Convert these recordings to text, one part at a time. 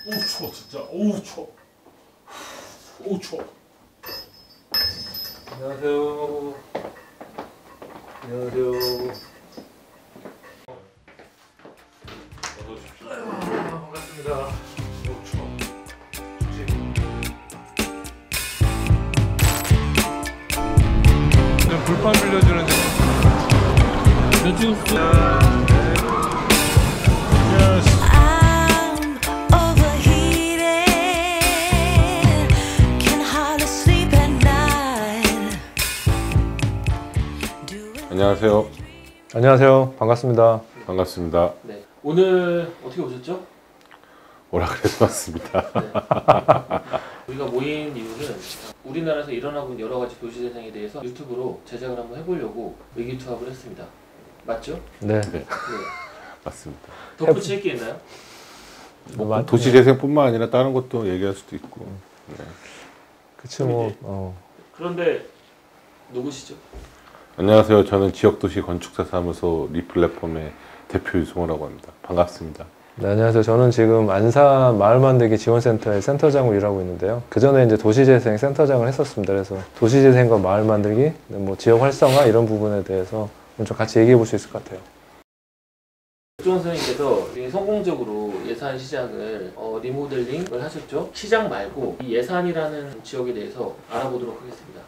오 추워 진짜. 오 추워. 오 추워. 안녕하세요. 안녕하세요. 반갑습니다. 오 추워. 불판 빌려주는데 몇 찍었어? I'm overheated, can hardly sleep at night. 안녕하세요. 안녕하세요. 반갑습니다. 반갑습니다. 네. 오늘 어떻게 오셨죠? 오라 그래서 왔습니다. 네. 우리가 모인 이유는 우리나라에서 일어나고 있는 여러 가지 도시 재생에 대해서 유튜브로 제작을 한번 해보려고 의기투합을 했습니다. 맞죠? 네. 네. 네. 맞습니다. 덧붙일 게 있나요? 뭐 도시재생뿐만 아니라 다른 것도 얘기할 수도 있고. 네. 그치 뭐. 그런데 누구시죠? 안녕하세요. 저는 지역도시 건축사 사무소 리플랫폼의 대표 유승호라고 합니다. 반갑습니다. 네, 안녕하세요. 저는 지금 안산 마을만들기 지원센터의 센터장으로 일하고 있는데요. 그 전에 이제 도시재생 센터장을 했었습니다. 그래서 도시재생과 마을만들기, 뭐 지역 활성화 이런 부분에 대해서 좀 같이 얘기해 볼 수 있을 것 같아요. 백종원 선생님께서 되게 성공적으로 예산 시장을 리모델링을 하셨죠. 시장 말고 이 예산이라는 지역에 대해서 알아보도록 하겠습니다.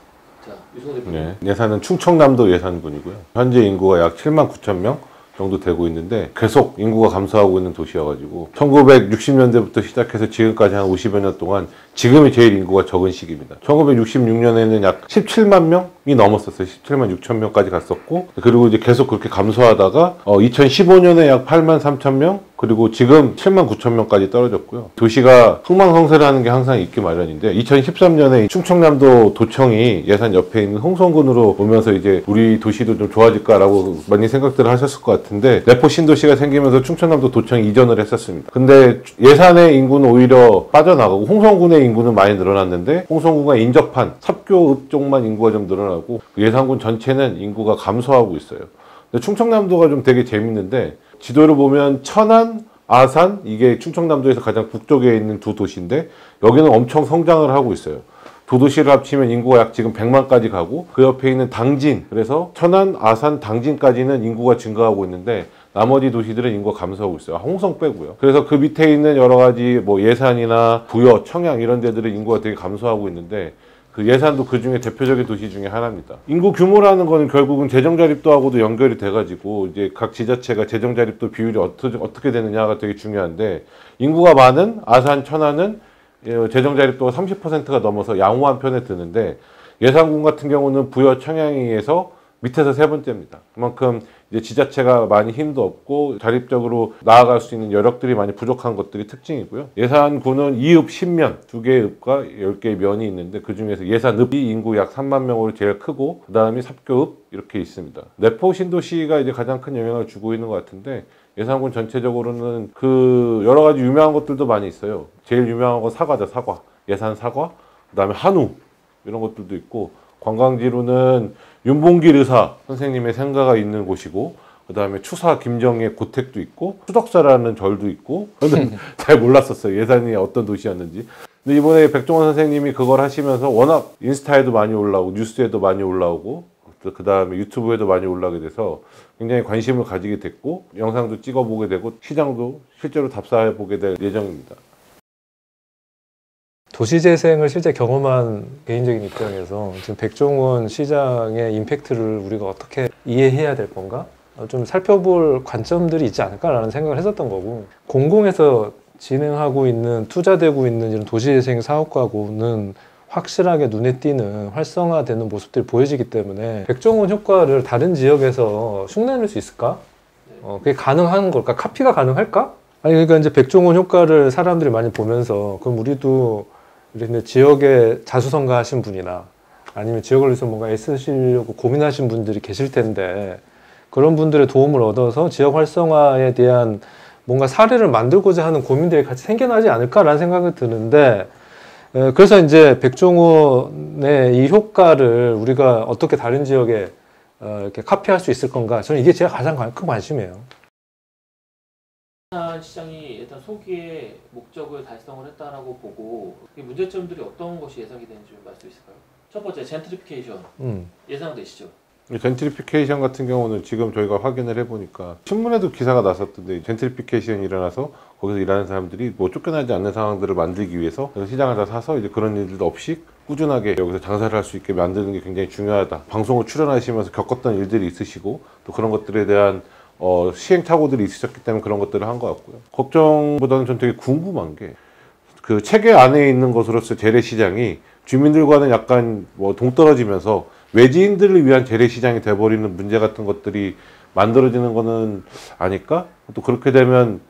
자, 유승호 대표님. 네. 예산은 충청남도 예산군이고요. 현재 인구가 약 7만 9천 명 정도 되고 있는데 계속 인구가 감소하고 있는 도시여가지고 1960년대부터 시작해서 지금까지 한 50여 년 동안 지금이 제일 인구가 적은 시기입니다. 1966년에는 약 17만 명이 넘었었어요. 17만 6천 명까지 갔었고, 그리고 이제 계속 그렇게 감소하다가 2015년에 약 8만 3천 명, 그리고 지금 7만 9천 명까지 떨어졌고요. 도시가 흥망성쇠를 하는 게 항상 있기 마련인데 2013년에 충청남도 도청이 예산 옆에 있는 홍성군으로 오면서 이제 우리 도시도 좀 좋아질까라고 많이 생각들을 하셨을 것 같은데 내포 신도시가 생기면서 충청남도 도청이 이전을 했었습니다. 근데 예산의 인구는 오히려 빠져나가고 홍성군의 인구는 많이 늘어났는데 홍성군과 인접한 삽교읍 쪽만 인구가 좀 늘어나고 예산군 전체는 인구가 감소하고 있어요. 근데 충청남도가 좀 되게 재밌는데 지도를 보면 천안, 아산 이게 충청남도에서 가장 북쪽에 있는 두 도시인데 여기는 엄청 성장을 하고 있어요. 두 도시를 합치면 인구가 약 지금 100만까지 가고 그 옆에 있는 당진, 그래서 천안, 아산, 당진까지는 인구가 증가하고 있는데 나머지 도시들은 인구가 감소하고 있어요. 홍성 빼고요. 그래서 그 밑에 있는 여러 가지 뭐 예산이나 부여, 청양 이런 데들은 인구가 되게 감소하고 있는데 그 예산도 그 중에 대표적인 도시 중에 하나입니다. 인구 규모라는 거는 결국은 재정자립도하고도 연결이 돼가지고 이제 각 지자체가 재정자립도 비율이 어떻게 되느냐가 되게 중요한데 인구가 많은 아산, 천안은 재정자립도가 30%가 넘어서 양호한 편에 드는데 예산군 같은 경우는 부여, 청양에 의해서 밑에서 세 번째입니다. 그만큼 이제 지자체가 많이 힘도 없고 자립적으로 나아갈 수 있는 여력들이 많이 부족한 것들이 특징이고요. 예산군은 2읍 10면, 2개의 읍과 10개의 면이 있는데 그 중에서 예산읍이 인구 약 3만 명으로 제일 크고 그 다음이 삽교읍 이렇게 있습니다. 내포 신도시가 이제 가장 큰 영향을 주고 있는 것 같은데 예산군 전체적으로는 그 여러 가지 유명한 것들도 많이 있어요. 제일 유명한 건 사과죠, 사과. 예산 사과, 그 다음에 한우 이런 것들도 있고 관광지로는 윤봉길 의사 선생님의 생가가 있는 곳이고 그 다음에 추사 김정의 고택도 있고 추덕사라는 절도 있고 저는 잘 몰랐었어요. 예산이 어떤 도시였는지. 근데 이번에 백종원 선생님이 그걸 하시면서 워낙 인스타에도 많이 올라오고 뉴스에도 많이 올라오고 그 다음에 유튜브에도 많이 올라오게 돼서 굉장히 관심을 가지게 됐고 영상도 찍어보게 되고 시장도 실제로 답사해 보게 될 예정입니다. 도시재생을 실제 경험한 개인적인 입장에서 지금 백종원 시장의 임팩트를 우리가 어떻게 이해해야 될 건가? 좀 살펴볼 관점들이 있지 않을까라는 생각을 했었던 거고 공공에서 진행하고 있는 투자되고 있는 이런 도시재생 사업과고는 확실하게 눈에 띄는 활성화되는 모습들이 보여지기 때문에 백종원 효과를 다른 지역에서 흉내낼 수 있을까? 그게 가능한 걸까? 카피가 가능할까? 아니 그러니까 이제 백종원 효과를 사람들이 많이 보면서 그럼 우리도 이렇게 지역에 자수성가하신 분이나 아니면 지역을 위해서 뭔가 애쓰시려고 고민하신 분들이 계실 텐데 그런 분들의 도움을 얻어서 지역 활성화에 대한 뭔가 사례를 만들고자 하는 고민들이 같이 생겨나지 않을까라는 생각이 드는데 그래서 이제 백종원의 이 효과를 우리가 어떻게 다른 지역에 이렇게 카피할 수 있을 건가 저는 이게 제가 가장 큰 관심이에요. 예산 시장이 일단 소기의 목적을 달성을 했다라고 보고 이 문제점들이 어떤 것이 예상이 되는지 좀 알 수 있을까요? 첫 번째 젠트리피케이션 예상되시죠? 젠트리피케이션 같은 경우는 지금 저희가 확인을 해보니까 신문에도 기사가 났었던데 젠트리피케이션이 일어나서 거기서 일하는 사람들이 뭐 쫓겨나지 않는 상황들을 만들기 위해서 시장을 다 사서 이제 그런 일들도 없이 꾸준하게 여기서 장사를 할 수 있게 만드는 게 굉장히 중요하다. 방송을 출연하시면서 겪었던 일들이 있으시고 또 그런 것들에 대한 시행착오들이 있으셨기 때문에 그런 것들을 한 것 같고요. 걱정보다는 전 되게 궁금한 게 그 체계 안에 있는 것으로서 재래시장이 주민들과는 약간 뭐 동떨어지면서 외지인들을 위한 재래시장이 돼버리는 문제 같은 것들이 만들어지는 거는 아닐까? 또 그렇게 되면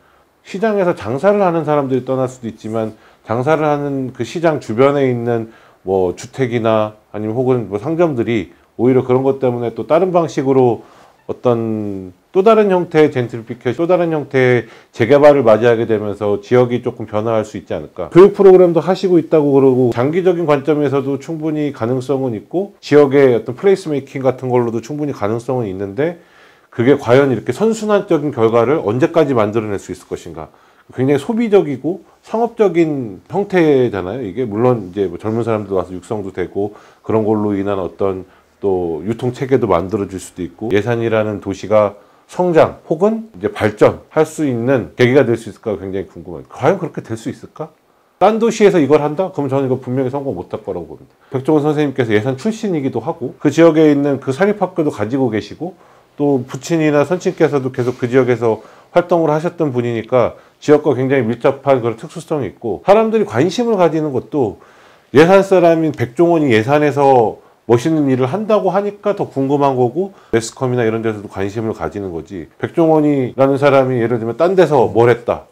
시장에서 장사를 하는 사람들이 떠날 수도 있지만 장사를 하는 그 시장 주변에 있는 뭐 주택이나 아니면 혹은 뭐 상점들이 오히려 그런 것 때문에 또 다른 방식으로 어떤 또 다른 형태의 젠트리피케이션, 또 다른 형태의 재개발을 맞이하게 되면서 지역이 조금 변화할 수 있지 않을까. 교육 프로그램도 하시고 있다고 그러고 장기적인 관점에서도 충분히 가능성은 있고 지역의 어떤 플레이스 메이킹 같은 걸로도 충분히 가능성은 있는데 그게 과연 이렇게 선순환적인 결과를 언제까지 만들어낼 수 있을 것인가. 굉장히 소비적이고 상업적인 형태잖아요. 이게 물론 이제 뭐 젊은 사람들 와서 육성도 되고 그런 걸로 인한 어떤 또 유통 체계도 만들어질 수도 있고 예산이라는 도시가 성장 혹은 이제 발전할 수 있는 계기가 될 수 있을까 굉장히 궁금해요. 과연 그렇게 될 수 있을까? 딴 도시에서 이걸 한다? 그럼 저는 이거 분명히 성공 못할 거라고 봅니다. 백종원 선생님께서 예산 출신이기도 하고 그 지역에 있는 그 사립학교도 가지고 계시고 또 부친이나 선친께서도 계속 그 지역에서 활동을 하셨던 분이니까 지역과 굉장히 밀접한 그런 특수성이 있고 사람들이 관심을 가지는 것도 예산 사람인 백종원이 예산에서 멋있는 일을 한다고 하니까 더 궁금한 거고 매스컴이나 이런 데서도 관심을 가지는 거지 백종원이라는 사람이 예를 들면 딴 데서 뭘 했다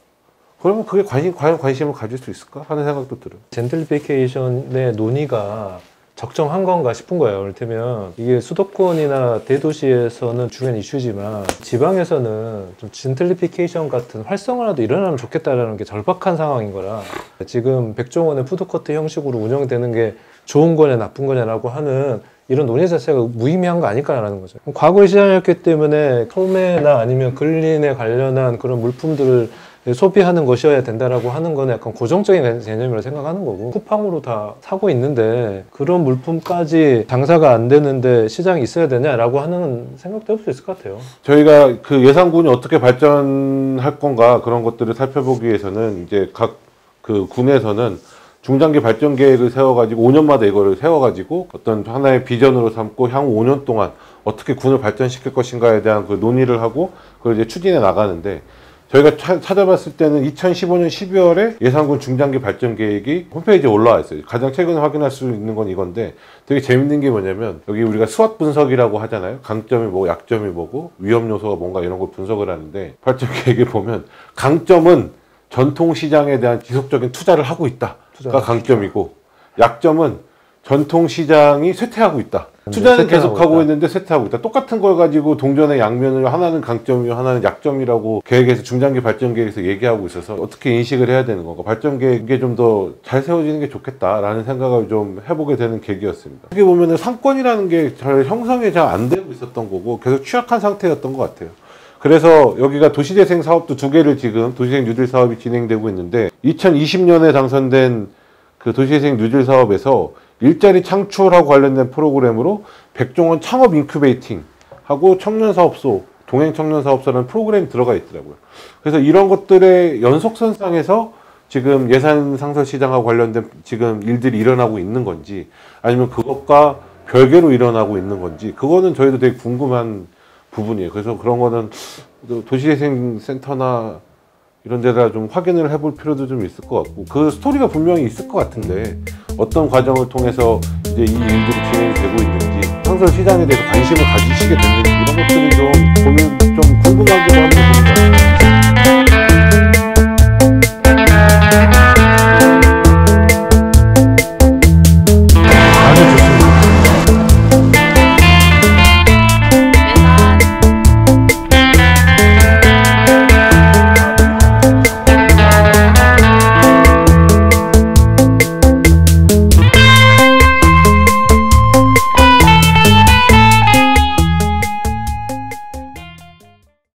그러면 그게 과연 관심을 가질 수 있을까 하는 생각도 들어요. 젠트리피케이션의 논의가 적정한 건가 싶은 거예요. 이를테면 이게 수도권이나 대도시에서는 중요한 이슈지만 지방에서는 좀 젠트리피케이션 같은 활성화라도 일어나면 좋겠다라는 게 절박한 상황인 거라 지금 백종원의 푸드코트 형식으로 운영되는 게 좋은 거냐 나쁜 거냐라고 하는 이런 논의 자체가 무의미한 거 아닐까라는 거죠. 과거의 시장이었기 때문에 소매나 아니면 근린에 관련한 그런 물품들을 소비하는 것이어야 된다라고 하는 거는 약간 고정적인 개념이라고 생각하는 거고 쿠팡으로 다 사고 있는데 그런 물품까지 장사가 안 되는데 시장이 있어야 되냐라고 하는 생각도 해볼 수 있을 것 같아요. 저희가 그 예산군이 어떻게 발전할 건가 그런 것들을 살펴보기 위해서는 이제 각 그 군에서는 중장기 발전 계획을 세워가지고 5년마다 이거를 세워가지고 어떤 하나의 비전으로 삼고 향후 5년 동안 어떻게 군을 발전시킬 것인가에 대한 그 논의를 하고 그걸 이제 추진해 나가는데 저희가 찾아봤을 때는 2015년 12월에 예산군 중장기 발전 계획이 홈페이지에 올라와 있어요. 가장 최근에 확인할 수 있는 건 이건데 되게 재밌는 게 뭐냐면 여기 우리가 스왓 분석이라고 하잖아요. 강점이 뭐고 약점이 뭐고 위험 요소가 뭔가 이런 걸 분석을 하는데 발전 계획에 보면 강점은 전통 시장에 대한 지속적인 투자를 하고 있다가 강점이고 약점은 전통 시장이 쇠퇴하고 있다. 투자는 계속하고 있는데 쇠퇴하고 있다. 똑같은 걸 가지고 동전의 양면을 하나는 강점이고 하나는 약점이라고 계획에서 중장기 발전 계획에서 얘기하고 있어서 어떻게 인식을 해야 되는 건가. 발전 계획이 좀 더 잘 세워지는 게 좋겠다라는 생각을 좀 해보게 되는 계기였습니다. 어떻게 보면 상권이라는 게 잘 형성이 잘 안 되고 있었던 거고 계속 취약한 상태였던 것 같아요. 그래서 여기가 도시재생 사업도 2개를 지금 도시재생 뉴딜 사업이 진행되고 있는데 2020년에 당선된 그 도시재생 뉴딜 사업에서 일자리 창출하고 관련된 프로그램으로 백종원 창업 인큐베이팅 하고 청년사업소, 동행청년사업소라는 프로그램이 들어가 있더라고요. 그래서 이런 것들의 연속선상에서 지금 예산 상설 시장하고 관련된 지금 일들이 일어나고 있는 건지 아니면 그것과 별개로 일어나고 있는 건지 그거는 저희도 되게 궁금한 부분이에요. 그래서 그런 거는 도시재생센터나 이런 데다 좀 확인을 해볼 필요도 좀 있을 것 같고 그 스토리가 분명히 있을 것 같은데 어떤 과정을 통해서 이제 이 일들이 진행이 되고 있는지 상설 시장에 대해서 관심을 가지시게 됐는지 이런 것들을